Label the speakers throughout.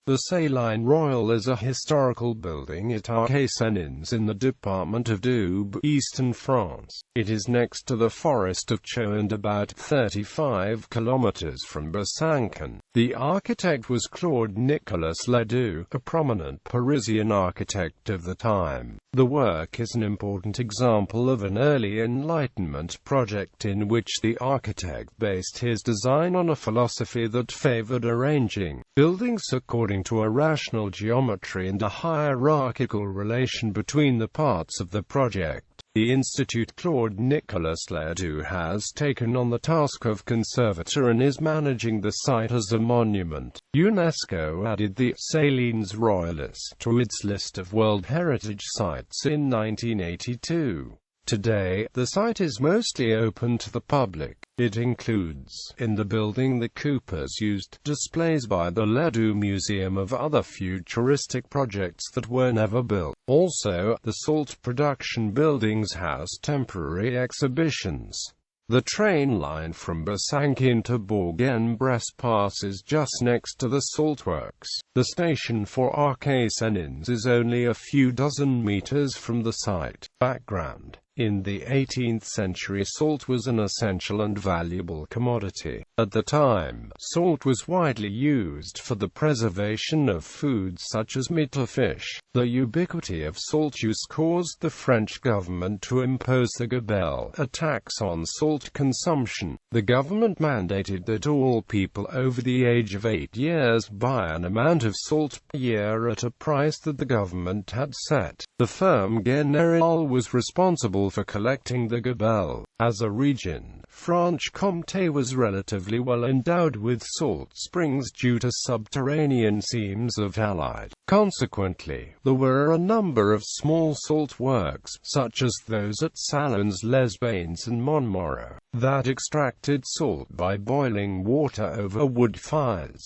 Speaker 1: The Saline Royale is a historical building at Arc-et-Senans in the department of Doubs, eastern France. It is next to the Forest of Chaux and about 35 kilometers from Besançon. The architect was Claude-Nicolas Ledoux, a prominent Parisian architect of the time. The work is an important example of an early Enlightenment project in which the architect based his design on a philosophy that favored arranging buildings according to a rational geometry and a hierarchical relation between the parts of the project. The Institute Claude-Nicolas Ledoux has taken on the task of conservator and is managing the site as a monument. UNESCO added the Saline Royale to its list of World Heritage Sites in 1982. Today, the site is mostly open to the public. It includes, in the building the coupes used, displays by the Ledoux Museum of other futuristic projects that were never built. Also, the salt production buildings house temporary exhibitions. The train line from Besançon to Bourg-en-Bresse passes just next to the Saltworks. The station for Arc-et-Senans is only a few dozen meters from the site. Background: in the 18th century, salt was an essential and valuable commodity. At the time, salt was widely used for the preservation of foods such as meat or fish. The ubiquity of salt use caused the French government to impose the gabelle, a tax on salt consumption. The government mandated that all people over the age of 8 years buy an amount of salt per year at a price that the government had set. The firm General was responsible for collecting the gabelle. As a region, Franche-Comté was relatively well endowed with salt springs due to subterranean seams of halite. Consequently, there were a number of small salt works, such as those at Salins-les-Bains and Montmoreau, that extracted salt by boiling water over wood fires.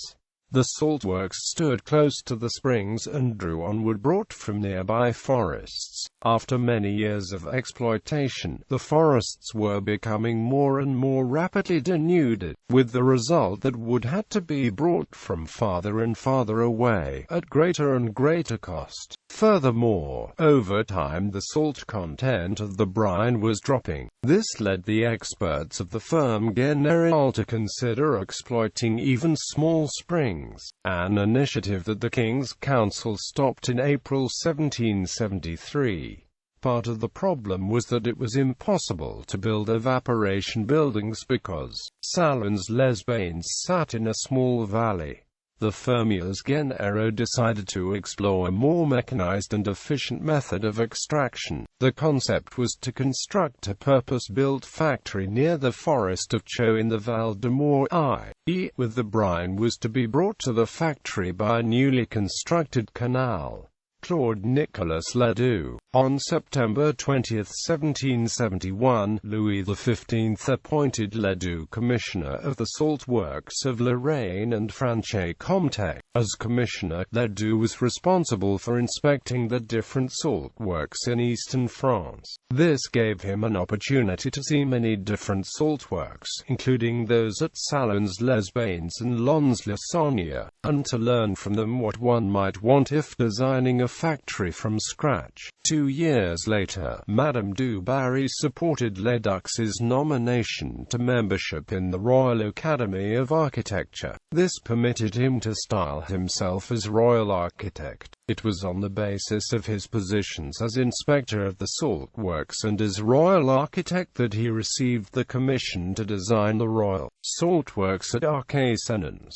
Speaker 1: The saltworks stood close to the springs and drew on wood brought from nearby forests. After many years of exploitation, the forests were becoming more and more rapidly denuded, with the result that wood had to be brought from farther and farther away, at greater and greater cost. Furthermore, over time the salt content of the brine was dropping. This led the experts of the firm General to consider exploiting even small springs, an initiative that the King's Council stopped in April 1773. Part of the problem was that it was impossible to build evaporation buildings because Salins-les-Bains sat in a small valley. The firm's General decided to explore a more mechanized and efficient method of extraction. The concept was to construct a purpose-built factory near the Forest of Chaux in the Val de Morée, i.e., with the brine was to be brought to the factory by a newly constructed canal. Claude-Nicolas Ledoux. On September 20, 1771, Louis XV appointed Ledoux Commissioner of the Salt Works of Lorraine and Franche-Comté. As Commissioner, Ledoux was responsible for inspecting the different salt works in eastern France. This gave him an opportunity to see many different salt works, including those at Salins-les-Bains and Lons-le-Saunier, and to learn from them what one might want if designing a factory from scratch. 2 years later, Madame du Barry supported Ledoux's nomination to membership in the Royal Academy of Architecture. This permitted him to style himself as Royal Architect. It was on the basis of his positions as Inspector of the Salt Works and as Royal Architect that he received the commission to design the Royal Salt Works at Arc-et-Senans.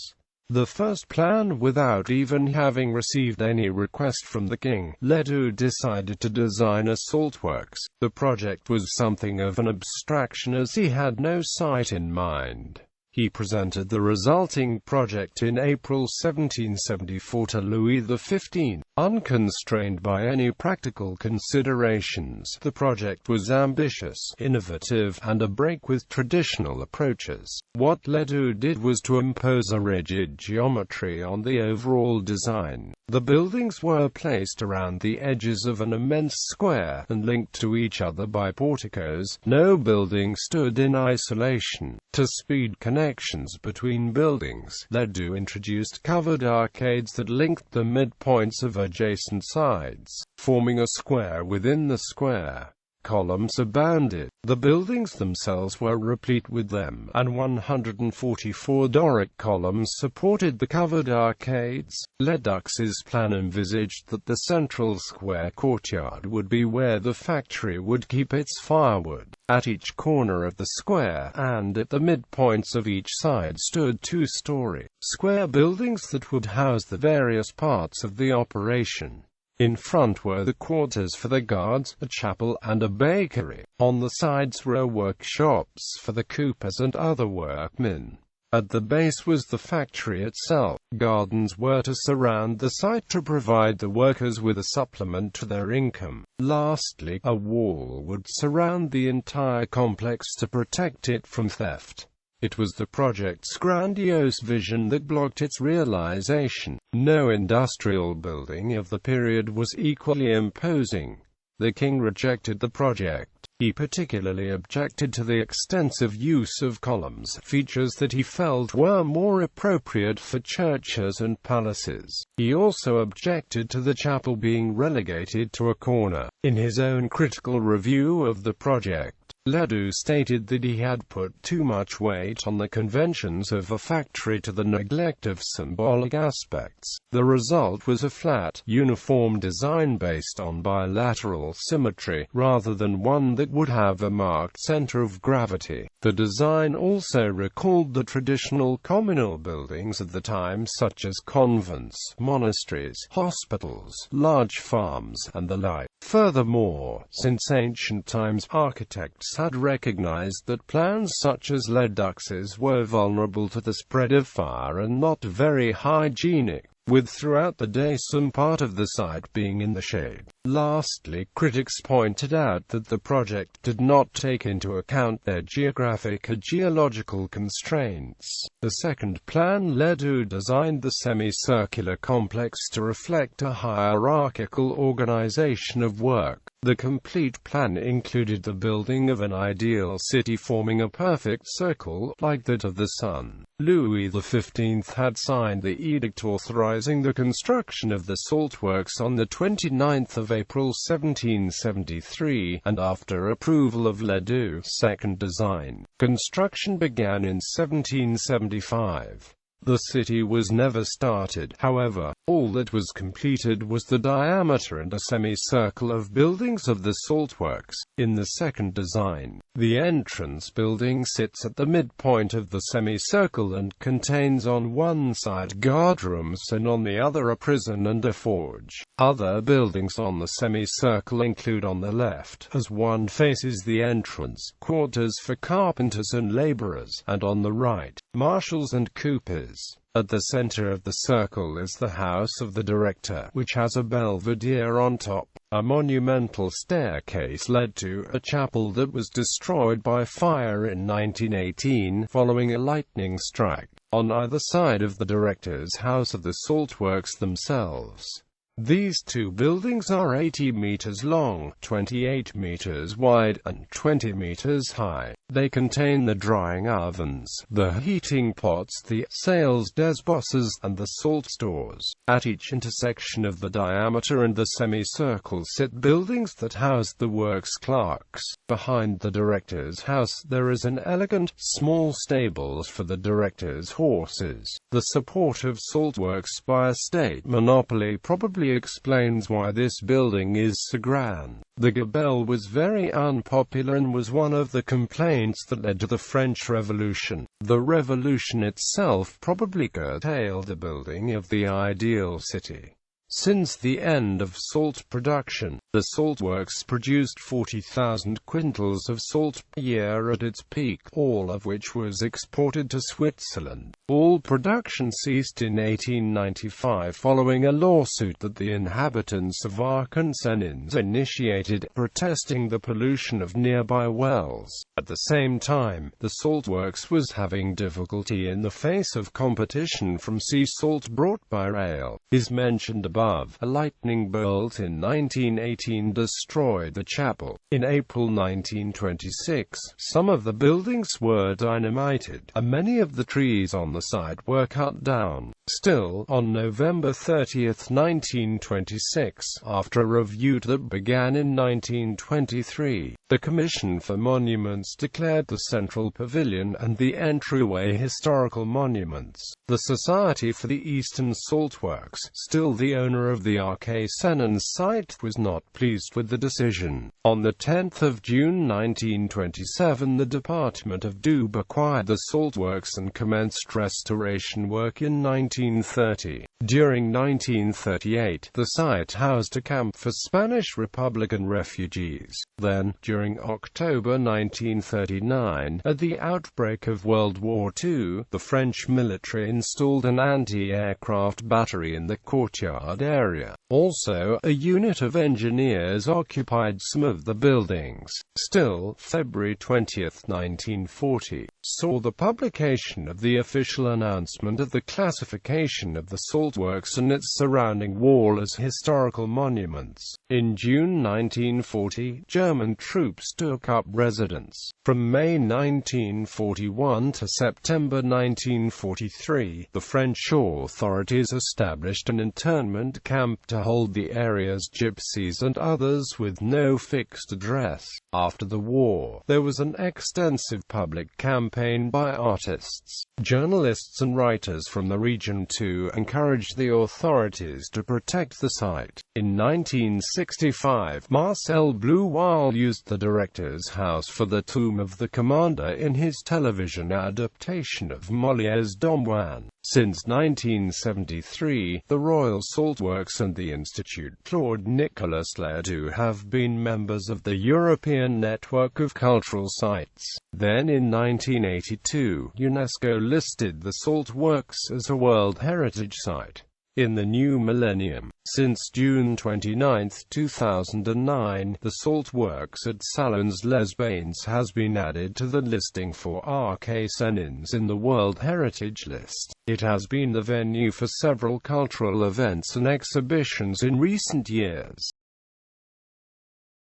Speaker 1: The first plan without even having received any request from the king. Ledoux decided to design a saltworks. The project was something of an abstraction as he had no site in mind. He presented the resulting project in April 1774 to Louis XV. Unconstrained by any practical considerations, the project was ambitious, innovative, and a break with traditional approaches. What Ledoux did was to impose a rigid geometry on the overall design. The buildings were placed around the edges of an immense square, and linked to each other by porticos. No building stood in isolation. To speed connections between buildings, Ledoux introduced covered arcades that linked the midpoints of adjacent sides, forming a square within the square. Columns abounded. The buildings themselves were replete with them, and 144 Doric columns supported the covered arcades. Ledoux's plan envisaged that the central square courtyard would be where the factory would keep its firewood. At each corner of the square, and at the midpoints of each side, stood two-story, square buildings that would house the various parts of the operation. In front were the quarters for the guards, a chapel, and a bakery. On the sides were workshops for the coopers and other workmen. At the base was the factory itself. Gardens were to surround the site to provide the workers with a supplement to their income. Lastly, a wall would surround the entire complex to protect it from theft. It was the project's grandiose vision that blocked its realization. No industrial building of the period was equally imposing. The king rejected the project. He particularly objected to the extensive use of columns, features that he felt were more appropriate for churches and palaces. He also objected to the chapel being relegated to a corner. In his own critical review of the project, Ledoux stated that he had put too much weight on the conventions of a factory to the neglect of symbolic aspects. The result was a flat, uniform design based on bilateral symmetry, rather than one that would have a marked center of gravity. The design also recalled the traditional communal buildings of the time, such as convents, monasteries, hospitals, large farms, and the like. Furthermore, since ancient times, architects had recognized that plans such as Ledoux's were vulnerable to the spread of fire and not very hygienic, with throughout the day some part of the site being in the shade. Lastly, critics pointed out that the project did not take into account their geographic and geological constraints. The second plan, Ledoux designed the semicircular complex to reflect a hierarchical organization of work. The complete plan included the building of an ideal city forming a perfect circle, like that of the sun. Louis XV had signed the edict authorizing the construction of the Saltworks on the 29th of April 1773, and after approval of Ledoux' second design, construction began in 1775. The city was never started, however. All that was completed was the diameter and a semicircle of buildings of the Saltworks. In the second design, the entrance building sits at the midpoint of the semicircle and contains on one side guardrooms and on the other a prison and a forge. Other buildings on the semicircle include on the left, as one faces the entrance, quarters for carpenters and laborers, and on the right, marshals and coopers. At the center of the circle is the house of the director, which has a belvedere on top. A monumental staircase led to a chapel that was destroyed by fire in 1918 following a lightning strike. On either side of the director's house are the Saltworks themselves. These two buildings are 80 meters long, 28 meters wide, and 20 meters high. They contain the drying ovens, the heating pots, the sales desposes, and the salt stores. At each intersection of the diameter and the semicircle sit buildings that house the works clerks. Behind the director's house there is an elegant, small stables for the director's horses. The support of Saltworks by a state monopoly probably explains why this building is so grand. The gabelle was very unpopular and was one of the complaints that led to the French Revolution. The revolution itself probably curtailed the building of the ideal city. Since the end of salt production, The saltworks produced 40,000 quintals of salt per year at its peak, all of which was exported to Switzerland. All production ceased in 1895 following a lawsuit that the inhabitants of Arc-et-Senans initiated, protesting the pollution of nearby wells. At the same time, the saltworks was having difficulty in the face of competition from sea salt brought by rail. As mentioned above, a lightning bolt in 1918 destroyed the chapel. In April 1926, some of the buildings were dynamited, and many of the trees on the site were cut down. Still, on November 30, 1926, after a review that began in 1923, the Commission for Monuments declared the Central Pavilion and the entryway historical monuments. The Society for the Eastern Saltworks, still the owner of the Arc-et-Senans site, was not pleased with the decision. On 10 June 1927, the Department of Doubs acquired the saltworks and commenced restoration work in 1930. During 1938, the site housed a camp for Spanish Republican refugees. Then, during October 1939, at the outbreak of World War II, the French military installed an anti-aircraft battery in the courtyard area. Also, a unit of engineers occupied some of the buildings. Still, February 20, 1940, saw the publication of the official announcement of the classification of the saltworks and its surrounding wall as historical monuments. In June 1940, German troops took up residence. From May 1941 to September 1943, the French authorities established an internment camp to hold the area's gypsies and others with no fixed address. After the war, there was an extensive public campaign by artists, journalists and writers from the region to encourage the authorities to protect the site. In 1965, Marcel Bleuwal used the director's house for the tomb of the commander in his television adaptation of Molière's Don Juan. Since 1973, the Royal Saltworks and the Institute Claude-Nicolas Ledoux have been members of the European Network of Cultural Sites. Then in 1982, UNESCO listed the saltworks as a World Heritage Site. In the new millennium, since June 29, 2009, the saltworks at Salins-les-Bains has been added to the listing for Arc-et-Senans in the World Heritage List. It has been the venue for several cultural events and exhibitions in recent years.